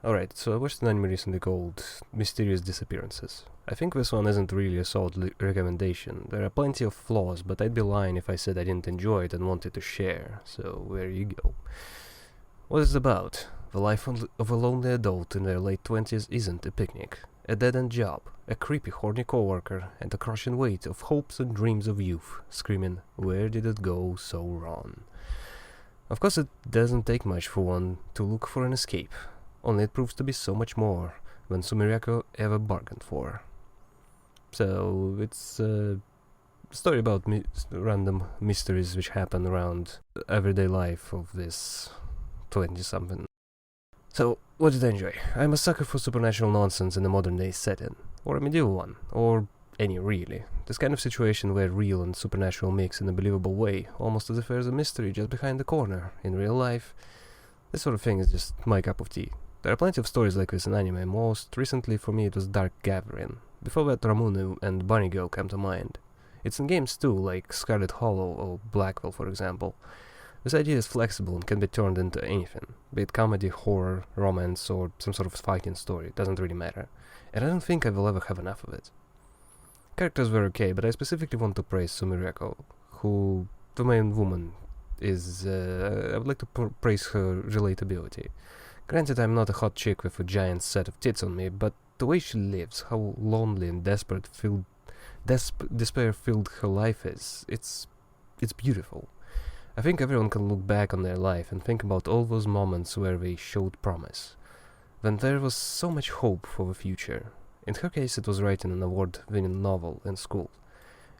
Alright, so I watched an anime recently called Mysterious Disappearances. I think this one isn't really a solid recommendation. There are plenty of flaws, but I'd be lying if I said I didn't enjoy it and wanted to share, so there you go. What is it about? The life of a lonely adult in their late 20s isn't a picnic. A dead-end job, a creepy horny coworker, and a crushing weight of hopes and dreams of youth, screaming, where did it go so wrong? Of course it doesn't take much for one to look for an escape, only it proves to be so much more than Sumirako ever bargained for. So it's a story about random mysteries which happen around the everyday life of this 20-something. So, what did I enjoy? I'm a sucker for supernatural nonsense in a modern day setting, or a medieval one, or any really. This kind of situation where real and supernatural mix in a believable way, almost as if there's a mystery just behind the corner, in real life. This sort of thing is just my cup of tea. There are plenty of stories like this in anime. Most recently for me it was Dark Gathering. Before that, Ramune and Bunny Girl come to mind. It's in games too, like Scarlet Hollow or Blackwell for example. This idea is flexible and can be turned into anything, be it comedy, horror, romance, or some sort of fighting story, it doesn't really matter. And I don't think I will ever have enough of it. Characters were okay, but I specifically want to praise Sumirako, who, the main woman, is... I would like to praise her relatability. Granted, I'm not a hot chick with a giant set of tits on me, but the way she lives, how lonely and despair-filled her life is, it's beautiful. I think everyone can look back on their life and think about all those moments where they showed promise, when there was so much hope for the future. In her case, it was writing an award-winning novel in school,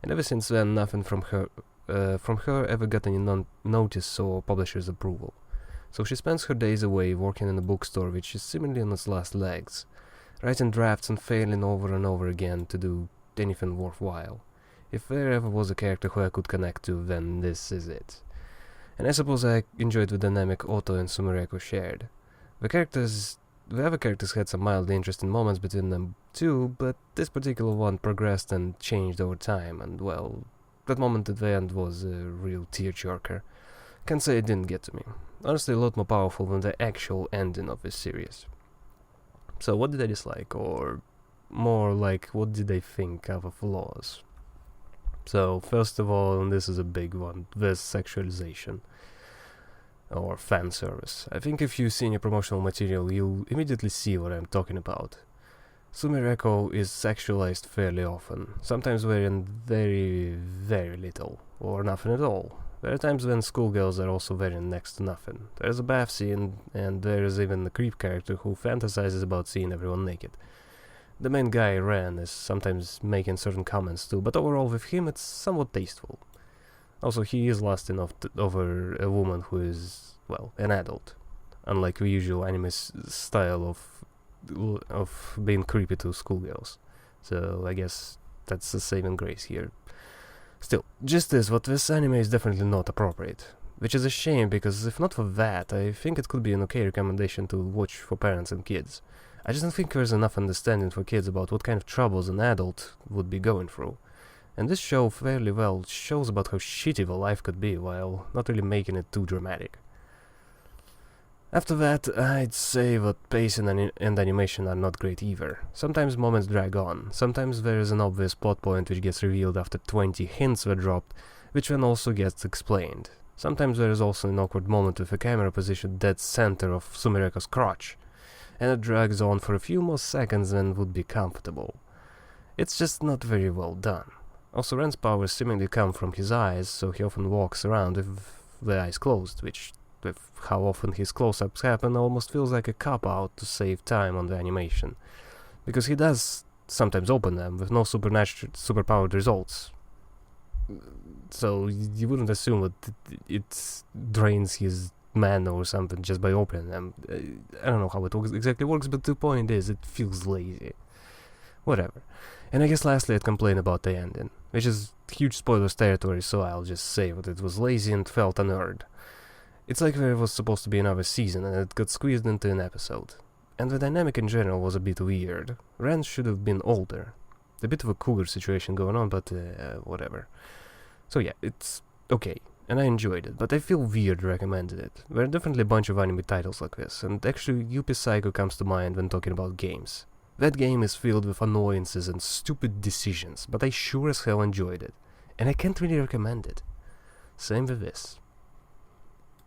and ever since then, nothing from her ever got any notice or publisher's approval. So she spends her days away working in a bookstore which is seemingly on its last legs, writing drafts and failing over and over again to do anything worthwhile. If there ever was a character who I could connect to, then this is it. And I suppose I enjoyed the dynamic Otto and Sumirako shared. The other characters had some mildly interesting moments between them too, but this particular one progressed and changed over time, and well, that moment at the end was a real tearjerker. Can't say it didn't get to me. Honestly, a lot more powerful than the actual ending of this series. So what did I dislike, or more like, what did I think are the flaws? So, first of all, and this is a big one, there's sexualization. Or fan service. I think if you've seen your promotional material, you'll immediately see what I'm talking about. Sumirako is sexualized fairly often, sometimes wearing very, very little, or nothing at all. There are times when schoolgirls are also wearing next to nothing. There's a bath scene, and there is even a creep character who fantasizes about seeing everyone naked. The main guy, Ren, is sometimes making certain comments too, but overall with him it's somewhat tasteful. Also, he is lusting over a woman who is, well, an adult, unlike the usual anime style of being creepy to schoolgirls. So I guess that's a saving grace here. Still, just is what this anime is definitely not appropriate, which is a shame because if not for that, I think it could be an okay recommendation to watch for parents and kids. I just don't think there's enough understanding for kids about what kind of troubles an adult would be going through. And this show fairly well shows about how shitty the life could be while not really making it too dramatic. After that, I'd say that pacing and animation are not great either. Sometimes moments drag on, sometimes there is an obvious plot point which gets revealed after 20 hints were dropped, which then also gets explained. Sometimes there is also an awkward moment with a camera positioned dead center of Sumirako's crotch, and it drags on for a few more seconds than would be comfortable. It's just not very well done. Also, Ren's powers seemingly come from his eyes, so he often walks around with the eyes closed, which, with how often his close-ups happen, almost feels like a cop-out to save time on the animation. Because he does sometimes open them with no superpowered results. So you wouldn't assume that it drains his mana or something just by opening them. I don't know how it exactly works, but the point is, it feels lazy. Whatever. And I guess lastly I'd complain about the ending, which is huge spoilers territory, so I'll just say that it was lazy and felt unearned. It's like there was supposed to be another season and it got squeezed into an episode. And the dynamic in general was a bit weird. Ren should have been older. A bit of a cougar situation going on, but whatever. So yeah, it's okay. and I enjoyed it, but I feel weird recommending it. There are definitely a bunch of anime titles like this, and actually UP Psycho comes to mind when talking about games. That game is filled with annoyances and stupid decisions, but I sure as hell enjoyed it, and I can't really recommend it. Same with this.